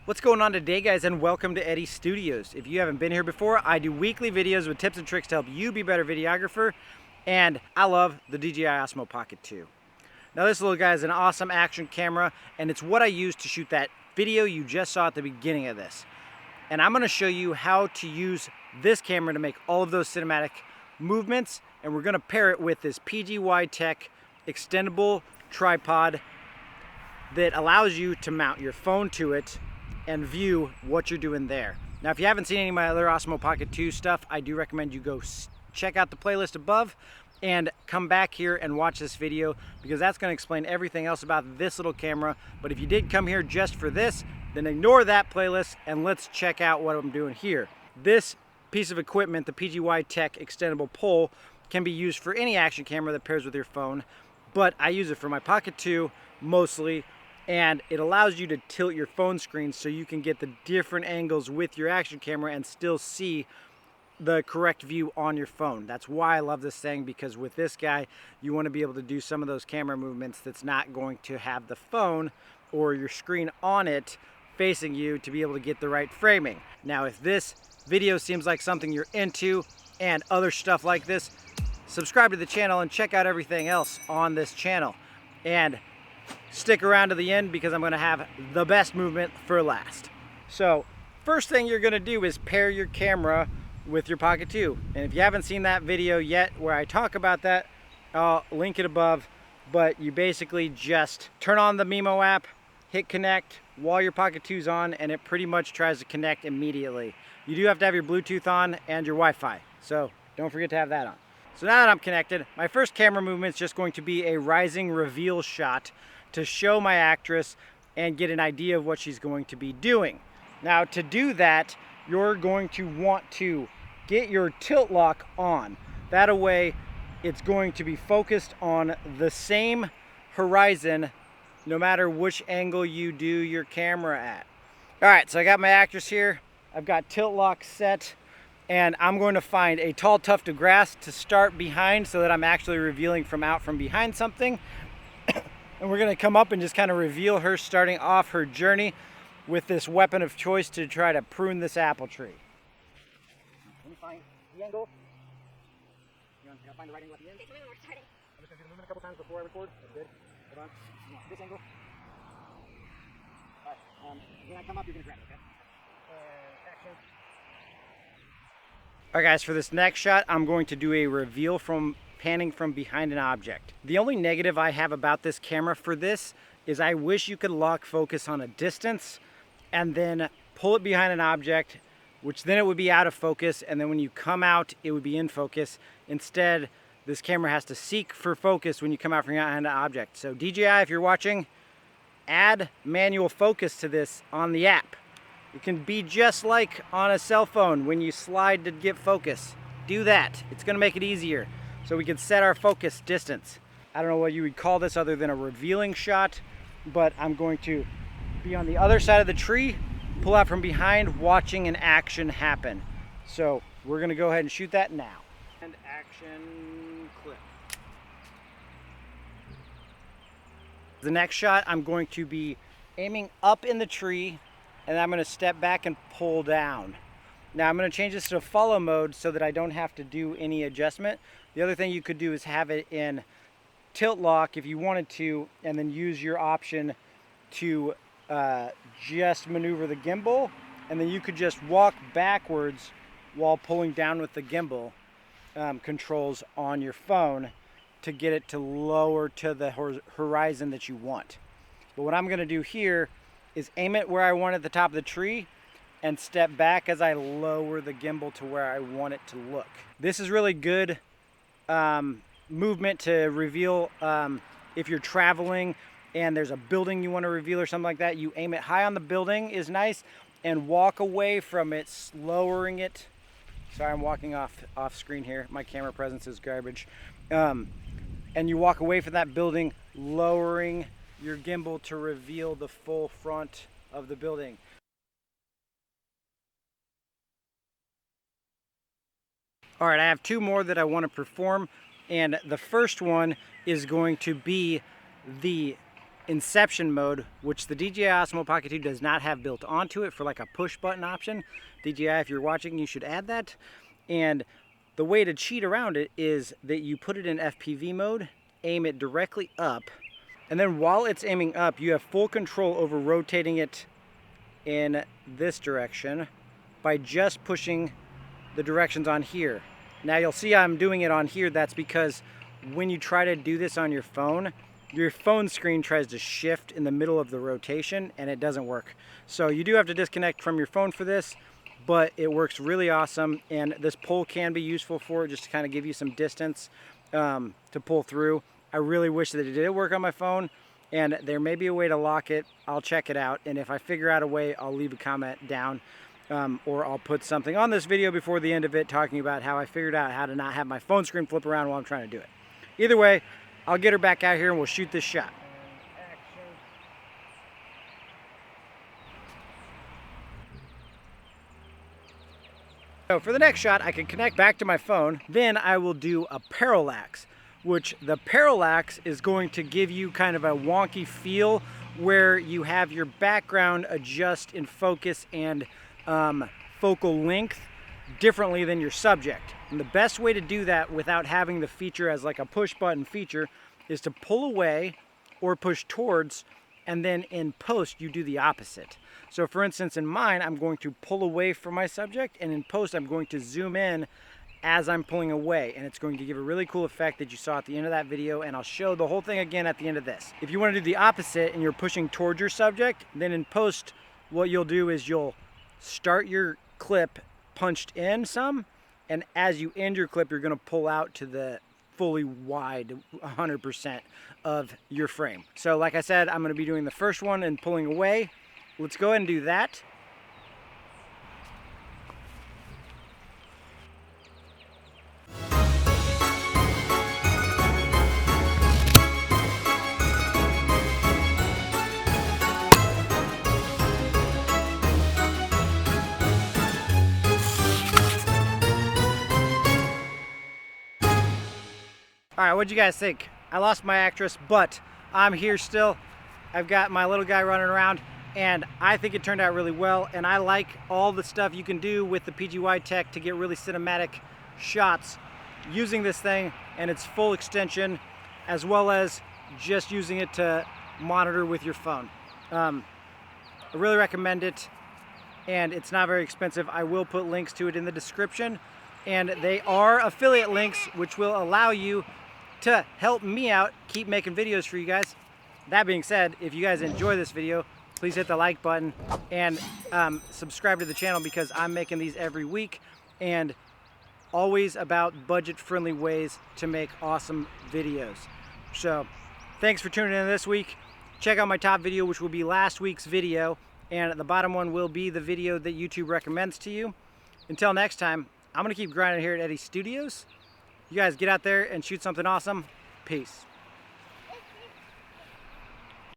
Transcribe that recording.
What's going on today, guys, and welcome to Eddie Studios. If you haven't been here before, I do weekly videos with tips and tricks to help you be a better videographer, and I love the DJI Pocket 2. Now this little guy is an awesome action camera, and it's what I use to shoot that video you just saw at the beginning of this. And I'm going to show you how to use this camera to make all of those cinematic movements, and we're going to pair it with this PGYTECH extendable tripod that allows you to mount your phone to it and view what you're doing there. Now, if you haven't seen any of my other Osmo Pocket 2 stuff, I do recommend you go check out the playlist above and come back here and watch this video, because that's going to explain everything else about this little camera. But if you did come here just for this, then ignore that playlist and let's check out what I'm doing here. This piece of equipment, the PGYTECH extendable pole, can be used for any action camera that pairs with your phone, but I use it for my Pocket 2 mostly, and it allows you to tilt your phone screen so you can get the different angles with your action camera and still see the correct view on your phone. That's why I love this thing, because with this guy you want to be able to do some of those camera movements that's not going to have the phone or your screen on it facing you to be able to get the right framing. Now, if this video seems like something you're into and other stuff like this, subscribe to the channel and check out everything else on this channel. And stick around to the end, because I'm going to have the best movement for last. So first thing you're going to do is pair your camera with your Pocket 2. And if you haven't seen that video yet where I talk about that, I'll link it above. But you basically just turn on the Mimo app, hit connect while your Pocket 2's on, and it pretty much tries to connect immediately. You do have to have your Bluetooth on and your Wi-Fi, so don't forget to have that on. So now that I'm connected, my first camera movement is just going to be a rising reveal shot to show my actress and get an idea of what she's going to be doing. Now, to do that, you're going to want to get your tilt lock on. That way, it's going to be focused on the same horizon no matter which angle you do your camera at. All right, so I got my actress here. I've got tilt lock set, and I'm going to find a tall tuft of grass to start behind so that I'm actually revealing from out from behind something. And we're going to come up and just kind of reveal her starting off her journey with this weapon of choice to try to prune this apple tree. Let me find the angle. You want to find the right angle at the end? Okay, we're starting. I'm just going to do the movement a couple times before I record. That's good. Hold on. This angle. All right. When I come up, you're going to grab it, okay? Action. All right, guys, for this next shot, I'm going to do a reveal from panning from behind an object. The only negative I have about this camera for this is I wish you could lock focus on a distance and then pull it behind an object, which then it would be out of focus, and then when you come out, it would be in focus. Instead, this camera has to seek for focus when you come out from behind an object. So DJI, if you're watching, add manual focus to this on the app. It can be just like on a cell phone when you slide to get focus. Do that. It's going to make it easier. So we can set our focus distance. I don't know what you would call this other than a revealing shot, but I'm going to be on the other side of the tree, pull out from behind, watching an action happen. So we're going to go ahead and shoot that now. And action clip. The next shot, I'm going to be aiming up in the tree, and I'm going to step back and pull down. Now I'm going to change this to follow mode so that I don't have to do any adjustment. The other thing you could do is have it in tilt lock if you wanted to, and then use your option to just maneuver the gimbal, and then you could just walk backwards while pulling down with the gimbal controls on your phone to get it to lower to the horizon that you want. But what I'm going to do here is aim it where I want at the top of the tree and step back as I lower the gimbal to where I want it to look. This is really good movement to reveal if you're traveling and there's a building you want to reveal or something like that. You aim it high on the building is nice, and walk away from it, lowering it. Sorry, I'm walking off screen here. My camera presence is garbage. And you walk away from that building, lowering your gimbal to reveal the full front of the building. All right, I have two more that I want to perform, and the first one is going to be the Inception Mode, which the DJI Osmo Pocket 2 does not have built onto it for like a push button option. DJI, if you're watching, you should add that. And the way to cheat around it is that you put it in FPV mode, aim it directly up, and then while it's aiming up, you have full control over rotating it in this direction by just pushing the directions on here. Now you'll see I'm doing it on here. That's because when you try to do this on your phone screen tries to shift in the middle of the rotation and it doesn't work. So you do have to disconnect from your phone for this, but it works really awesome. And this pole can be useful for it, just to kind of give you some distance to pull through. I really wish that it did work on my phone, and there may be a way to lock it. I'll check it out, and if I figure out a way, I'll leave a comment down, or I'll put something on this video before the end of it talking about how I figured out how to not have my phone screen flip around while I'm trying to do it. Either way, I'll get her back out here and we'll shoot this shot. So for the next shot, I can connect back to my phone. Then I will do a parallax, which the parallax is going to give you kind of a wonky feel where you have your background adjust in focus and focal length differently than your subject. And the best way to do that without having the feature as like a push button feature is to pull away or push towards, and then in post you do the opposite. So for instance, in mine, I'm going to pull away from my subject, and in post I'm going to zoom in as I'm pulling away, and it's going to give a really cool effect that you saw at the end of that video, and I'll show the whole thing again at the end of this. If you want to do the opposite and you're pushing towards your subject, then in post what you'll do is you'll start your clip punched in some, and as you end your clip you're going to pull out to the fully wide 100% of your frame. So like I said, I'm going to be doing the first one and pulling away. Let's go ahead and do that. All right, what'd you guys think? I lost my actress, but I'm here still. I've got my little guy running around, and I think it turned out really well, and I like all the stuff you can do with the PGYTECH to get really cinematic shots using this thing and its full extension, as well as just using it to monitor with your phone. I really recommend it, and it's not very expensive. I will put links to it in the description, and they are affiliate links which will allow you to help me out keep making videos for you guys. That being said, if you guys enjoy this video, please hit the like button and subscribe to the channel, because I'm making these every week and always about budget-friendly ways to make awesome videos. So thanks for tuning in this week. Check out my top video, which will be last week's video, and the bottom one will be the video that YouTube recommends to you. Until next time, I'm gonna keep grinding here at Eddie Studios. You guys get out there and shoot something awesome. Peace.